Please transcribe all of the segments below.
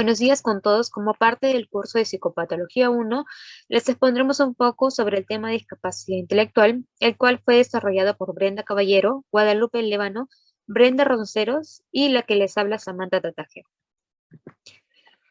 Buenos días con todos. Como parte del curso de Psicopatología 1, les expondremos un poco sobre el tema de discapacidad intelectual, el cual fue desarrollado por Brenda Caballero, Guadalupe Lévano, Brenda Ronceros y la que les habla Samantha Tataje.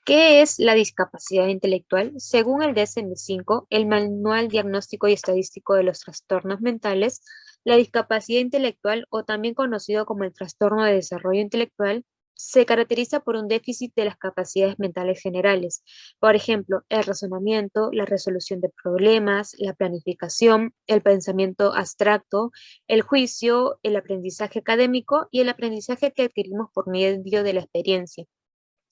¿Qué es la discapacidad intelectual? Según el DSM-5, el Manual Diagnóstico y Estadístico de los Trastornos Mentales, la discapacidad intelectual, o también conocido como el trastorno de desarrollo intelectual, se caracteriza por un déficit de las capacidades mentales generales. Por ejemplo, el razonamiento, la resolución de problemas, la planificación, el pensamiento abstracto, el juicio, el aprendizaje académico y el aprendizaje que adquirimos por medio de la experiencia.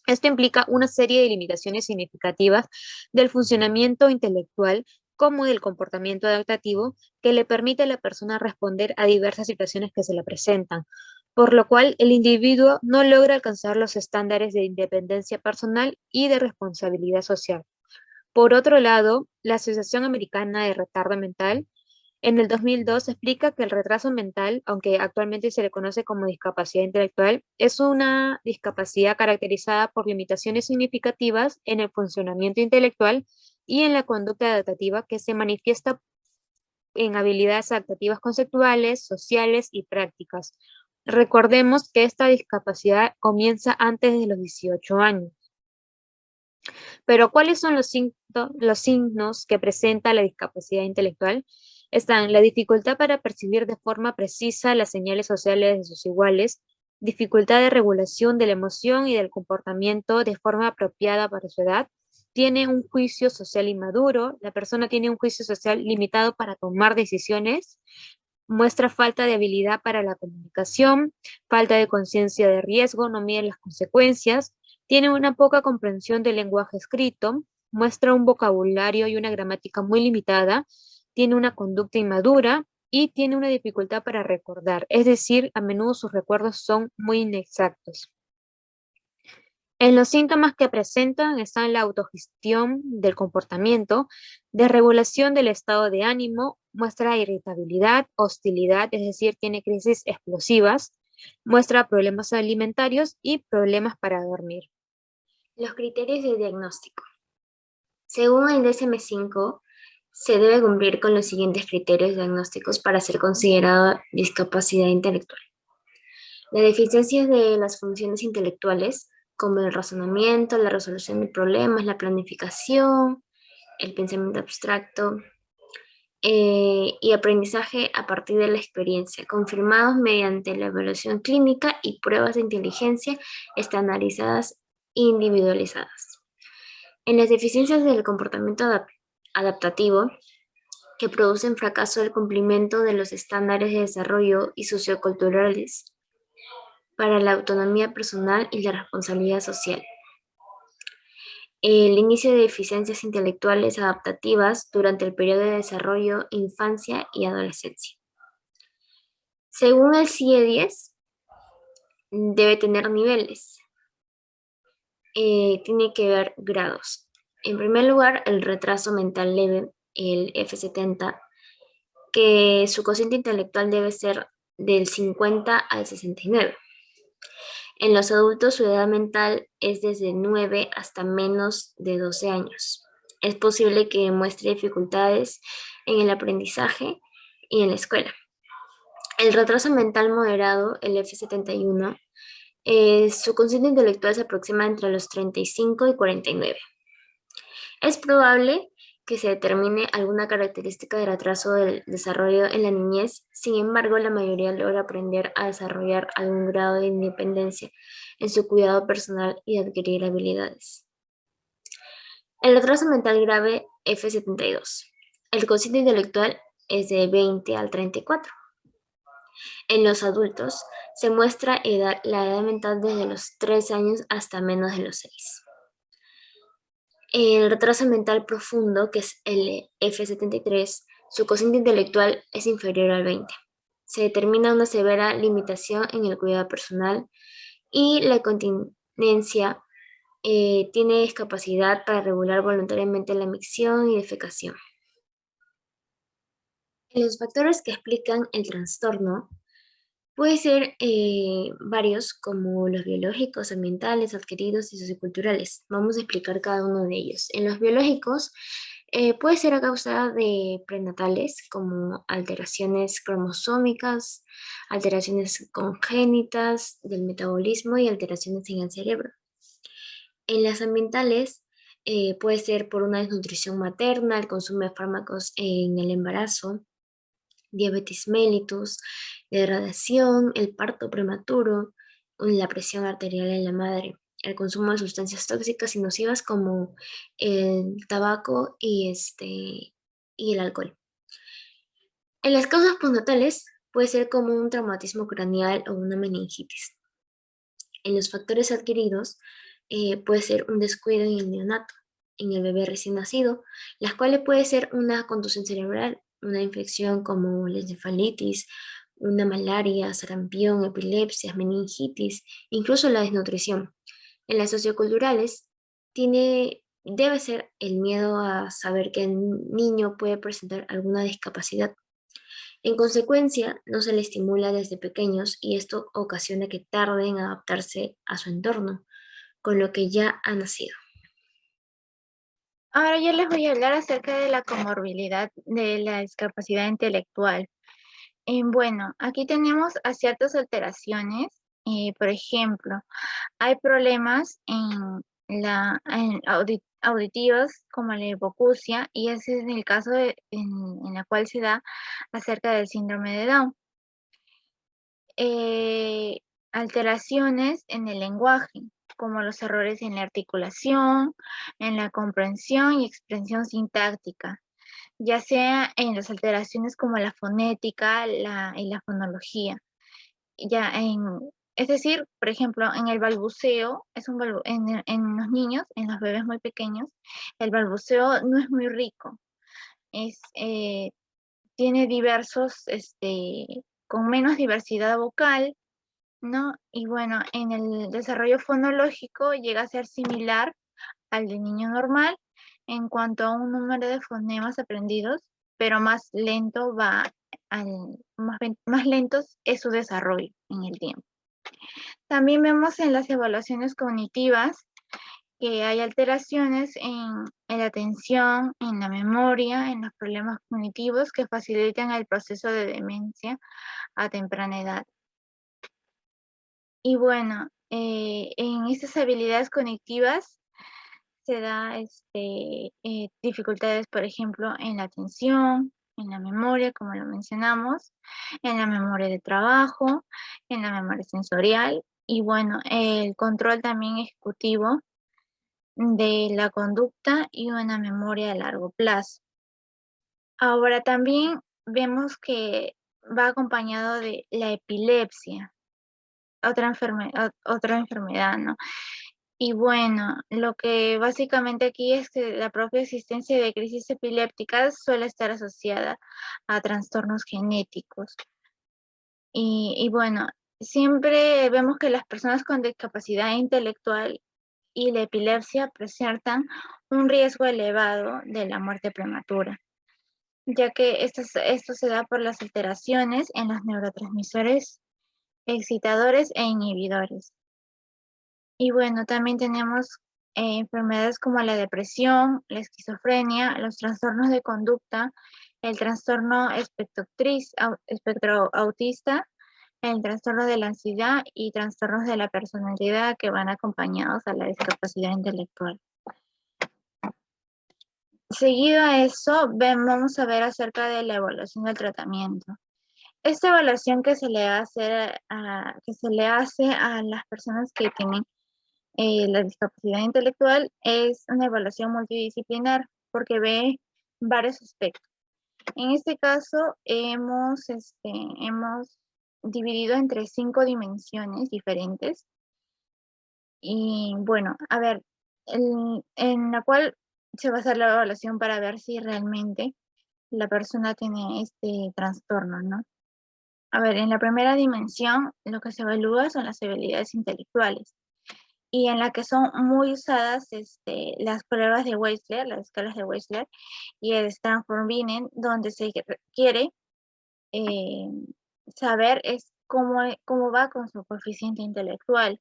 Esto implica una serie de limitaciones significativas del funcionamiento intelectual como del comportamiento adaptativo que le permite a la persona responder a diversas situaciones que se le presentan, por lo cual el individuo no logra alcanzar los estándares de independencia personal y de responsabilidad social. Por otro lado, la Asociación Americana de Retardo Mental en el 2002 explica que el retraso mental, aunque actualmente se le conoce como discapacidad intelectual, es una discapacidad caracterizada por limitaciones significativas en el funcionamiento intelectual y en la conducta adaptativa que se manifiesta en habilidades adaptativas conceptuales, sociales y prácticas. Recordemos que esta discapacidad comienza antes de los 18 años. Pero ¿cuáles son los signos que presenta la discapacidad intelectual? Están la dificultad para percibir de forma precisa las señales sociales de sus iguales, dificultad de regulación de la emoción y del comportamiento de forma apropiada para su edad, tiene un juicio social inmaduro, la persona tiene un juicio social limitado para tomar decisiones, muestra falta de habilidad para la comunicación, falta de conciencia de riesgo, no mide las consecuencias, tiene una poca comprensión del lenguaje escrito, muestra un vocabulario y una gramática muy limitada, tiene una conducta inmadura y tiene una dificultad para recordar, es decir, a menudo sus recuerdos son muy inexactos. En los síntomas que presentan están la autogestión del comportamiento, desregulación del estado de ánimo, muestra irritabilidad, hostilidad, es decir, tiene crisis explosivas, muestra problemas alimentarios y problemas para dormir. Los criterios de diagnóstico. Según el DSM-5, se debe cumplir con los siguientes criterios diagnósticos para ser considerado discapacidad intelectual. Las deficiencias de las funciones intelectuales, como el razonamiento, la resolución de problemas, la planificación, el pensamiento abstracto y aprendizaje a partir de la experiencia, confirmados mediante la evaluación clínica y pruebas de inteligencia estandarizadas e individualizadas. En las deficiencias del comportamiento adaptativo, que producen fracaso del cumplimiento de los estándares de desarrollo y socioculturales para la autonomía personal y la responsabilidad social. El inicio de deficiencias intelectuales adaptativas durante el periodo de desarrollo, infancia y adolescencia. Según el CIE-10, debe tener niveles. Tiene que ver grados. En primer lugar, el retraso mental leve, el F70, que su cociente intelectual debe ser del 50 al 69. En los adultos su edad mental es desde 9 hasta menos de 12 años. Es posible que muestre dificultades en el aprendizaje y en la escuela. El retraso mental moderado, el F71, su cociente intelectual se aproxima entre los 35 y 49. Es probable que se determine alguna característica del atraso del desarrollo en la niñez, sin embargo, la mayoría logra aprender a desarrollar algún grado de independencia en su cuidado personal y adquirir habilidades. El retraso mental grave F72. El cociente intelectual es de 20 al 34. En los adultos se muestra la edad mental desde los 3 años hasta menos de los 6. El retraso mental profundo, que es el F73, su cociente intelectual es inferior al 20. Se determina una severa limitación en el cuidado personal y la continencia tiene discapacidad para regular voluntariamente la micción y defecación. Los factores que explican el trastorno Puede ser varios, como los biológicos, ambientales, adquiridos y socioculturales. Vamos a explicar cada uno de ellos. En los biológicos, puede ser a causa de prenatales, como alteraciones cromosómicas, alteraciones congénitas del metabolismo y alteraciones en el cerebro. En las ambientales, puede ser por una desnutrición materna, el consumo de fármacos en el embarazo, diabetes mellitus, la radiación, el parto prematuro, la presión arterial en la madre, el consumo de sustancias tóxicas y nocivas como el tabaco y el alcohol. En las causas postnatales puede ser como un traumatismo craneal o una meningitis. En los factores adquiridos puede ser un descuido en el neonato, en el bebé recién nacido, las cuales puede ser una contusión cerebral, una infección como la encefalitis, una malaria, sarampión, epilepsia, meningitis, incluso la desnutrición. En las socioculturales debe ser el miedo a saber que el niño puede presentar alguna discapacidad. En consecuencia, no se le estimula desde pequeños y esto ocasiona que tarden en adaptarse a su entorno, con lo que ya ha nacido. Ahora yo les voy a hablar acerca de la comorbilidad de la discapacidad intelectual. Bueno, aquí tenemos a ciertas alteraciones. Por ejemplo, hay problemas auditivos como la hipoacusia, y ese es el caso en la cual se da acerca del síndrome de Down. Alteraciones en el lenguaje, como los errores en la articulación, en la comprensión y expresión sintáctica, ya sea en las alteraciones como la fonética y la fonología. Es decir, por ejemplo, en el balbuceo, en los niños, en los bebés muy pequeños, el balbuceo no es muy rico. Tiene con menos diversidad vocal, ¿no? Y bueno, en el desarrollo fonológico llega a ser similar al de niño normal en cuanto a un número de fonemas aprendidos, pero más lento más lentos es su desarrollo en el tiempo. También vemos en las evaluaciones cognitivas que hay alteraciones en la atención, en la memoria, en los problemas cognitivos que facilitan el proceso de demencia a temprana edad. Y bueno, en estas habilidades cognitivas se da dificultades, por ejemplo, en la atención, en la memoria, como lo mencionamos, en la memoria de trabajo, en la memoria sensorial y bueno, el control también ejecutivo de la conducta y una memoria a largo plazo. Ahora también vemos que va acompañado de la epilepsia, otra enfermedad, ¿no? Y bueno, lo que básicamente aquí es que la propia existencia de crisis epilépticas suele estar asociada a trastornos genéticos. Y bueno, siempre vemos que las personas con discapacidad intelectual y la epilepsia presentan un riesgo elevado de la muerte prematura, ya que esto se da por las alteraciones en los neurotransmisores excitadores e inhibidores. Y bueno, también tenemos enfermedades como la depresión, la esquizofrenia, los trastornos de conducta, el trastorno espectro autista, el trastorno de la ansiedad y trastornos de la personalidad que van acompañados a la discapacidad intelectual. Seguido a eso, vamos a ver acerca de la evaluación del tratamiento. Esta evaluación que se le hace a las personas que tienen la discapacidad intelectual es una evaluación multidisciplinar porque ve varios aspectos. En este caso, hemos dividido entre 5 dimensiones diferentes. Y bueno, a ver, en la cual se va a hacer la evaluación para ver si realmente la persona tiene este trastorno, ¿no? A ver, en la primera dimensión, lo que se evalúa son las habilidades intelectuales. Y en la que son muy usadas las pruebas de Wechsler, las escalas de Wechsler y el Stanford Binet, donde se quiere saber cómo va con su coeficiente intelectual.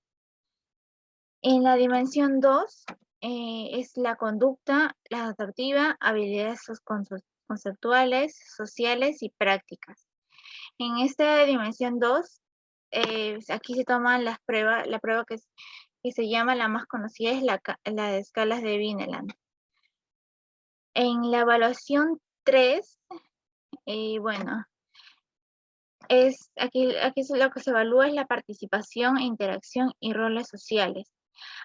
En la dimensión 2 es la conducta, la adaptativa, habilidades conceptuales, sociales y prácticas. En esta dimensión 2, aquí se toman la prueba que se llama, la más conocida, es la de escalas de Vineland. En la evaluación 3, bueno, aquí lo que se evalúa es la participación, interacción y roles sociales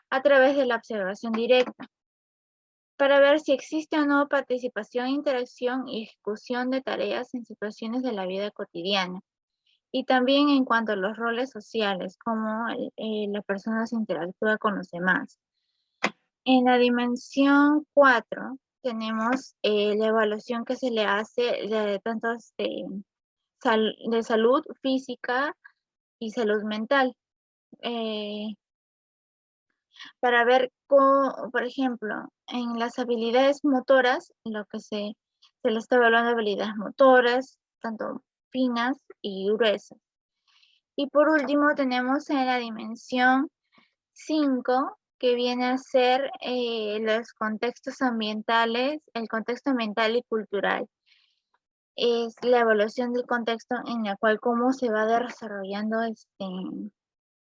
a través de la observación directa, para ver si existe o no participación, interacción y ejecución de tareas en situaciones de la vida cotidiana. Y también en cuanto a los roles sociales, cómo la persona se interactúa con los demás. En la dimensión 4 tenemos la evaluación que se le hace de tantos de salud física y salud mental. Para ver cómo, por ejemplo, en las habilidades motoras, lo que se le está evaluando habilidades motoras, tanto finas y gruesas. Y por último tenemos en la dimensión 5, que viene a ser los contextos ambientales, el contexto ambiental y cultural. Es la evaluación del contexto en el cual cómo se va desarrollando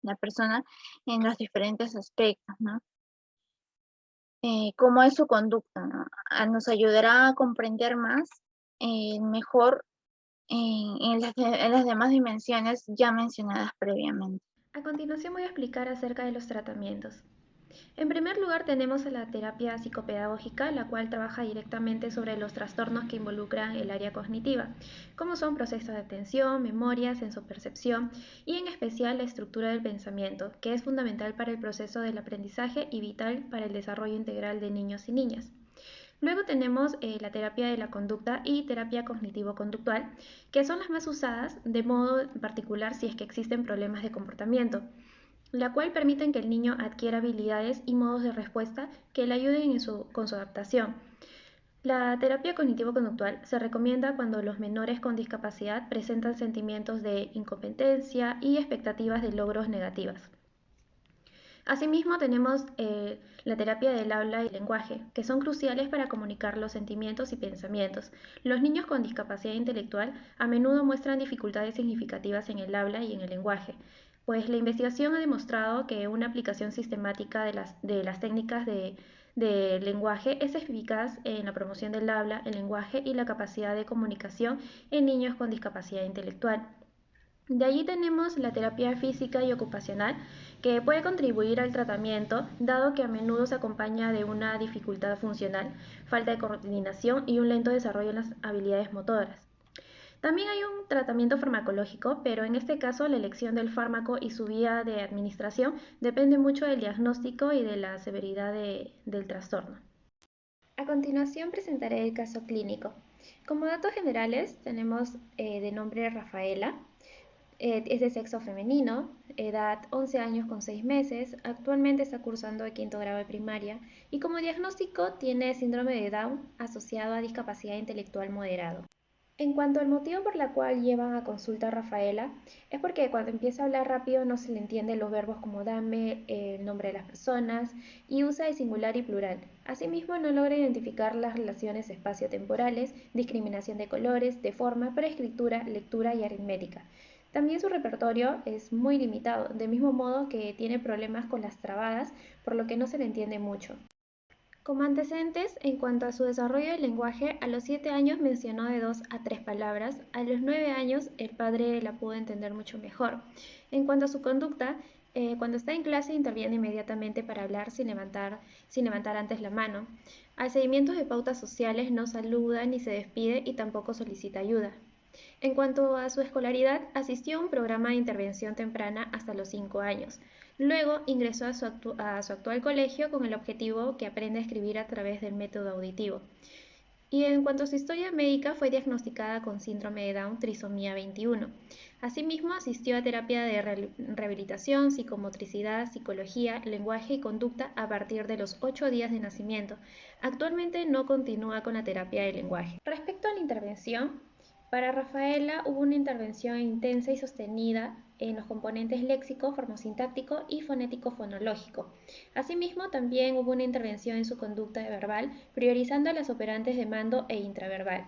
la persona en los diferentes aspectos, ¿no? Cómo es su conducta, ¿no? Nos ayudará a comprender más, mejor en las demás dimensiones ya mencionadas previamente. A continuación voy a explicar acerca de los tratamientos. En primer lugar tenemos a la terapia psicopedagógica, la cual trabaja directamente sobre los trastornos que involucran el área cognitiva, como son procesos de atención, memoria, sensopercepción y en especial la estructura del pensamiento, que es fundamental para el proceso del aprendizaje y vital para el desarrollo integral de niños y niñas. Luego tenemos la terapia de la conducta y terapia cognitivo-conductual, que son las más usadas de modo particular si es que existen problemas de comportamiento, la cual permiten que el niño adquiera habilidades y modos de respuesta que le ayuden con su adaptación. La terapia cognitivo-conductual se recomienda cuando los menores con discapacidad presentan sentimientos de incompetencia y expectativas de logros negativas. Asimismo, tenemos la terapia del habla y lenguaje, que son cruciales para comunicar los sentimientos y pensamientos. Los niños con discapacidad intelectual a menudo muestran dificultades significativas en el habla y en el lenguaje, pues la investigación ha demostrado que una aplicación sistemática de las técnicas de lenguaje es eficaz en la promoción del habla, el lenguaje y la capacidad de comunicación en niños con discapacidad intelectual. De allí tenemos la terapia física y ocupacional, que puede contribuir al tratamiento, dado que a menudo se acompaña de una dificultad funcional, falta de coordinación y un lento desarrollo en las habilidades motoras. También hay un tratamiento farmacológico, pero en este caso la elección del fármaco y su vía de administración depende mucho del diagnóstico y de la severidad del trastorno. A continuación presentaré el caso clínico. Como datos generales tenemos de nombre Rafaela. Es de sexo femenino, edad 11 años con 6 meses, actualmente está cursando el 5º grado de primaria y como diagnóstico tiene síndrome de Down asociado a discapacidad intelectual moderado. En cuanto al motivo por la cual llevan a consulta a Rafaela, es porque cuando empieza a hablar rápido no se le entienden los verbos como dame, el nombre de las personas y usa el singular y plural. Asimismo, no logra identificar las relaciones espaciotemporales, discriminación de colores, de forma, para escritura, lectura y aritmética. También su repertorio es muy limitado, del mismo modo que tiene problemas con las trabadas, por lo que no se le entiende mucho. Como antecedentes, en cuanto a su desarrollo del lenguaje, a los 7 años mencionó de 2 a 3 palabras, a los 9 años el padre la pudo entender mucho mejor. En cuanto a su conducta, cuando está en clase interviene inmediatamente para hablar sin levantar antes la mano. Al seguimiento de pautas sociales no saluda ni se despide y tampoco solicita ayuda. En cuanto a su escolaridad, asistió a un programa de intervención temprana hasta los 5 años. Luego ingresó a su actual colegio con el objetivo que aprenda a escribir a través del método auditivo. Y en cuanto a su historia médica, fue diagnosticada con síndrome de Down trisomía 21. Asimismo, asistió a terapia de rehabilitación, psicomotricidad, psicología, lenguaje y conducta a partir de los 8 días de nacimiento. Actualmente no continúa con la terapia de lenguaje. Respecto a la intervención, Para Rafaela hubo una intervención intensa y sostenida en los componentes léxico, formosintáctico y fonético-fonológico. Asimismo, también hubo una intervención en su conducta verbal, priorizando las operantes de mando e intraverbal.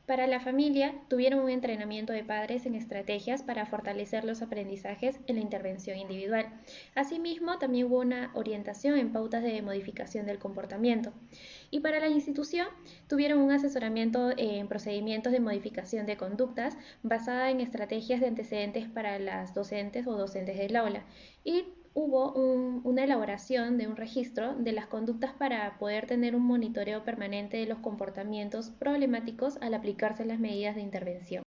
Para la familia, tuvieron un entrenamiento de padres en estrategias para fortalecer los aprendizajes en la intervención individual. Asimismo, también hubo una orientación en pautas de modificación del comportamiento. Y para la institución, tuvieron un asesoramiento en procedimientos de modificación de conductas basada en estrategias de antecedentes para las docentes o docentes del aula. Y hubo una elaboración de un registro de las conductas para poder tener un monitoreo permanente de los comportamientos problemáticos al aplicarse las medidas de intervención.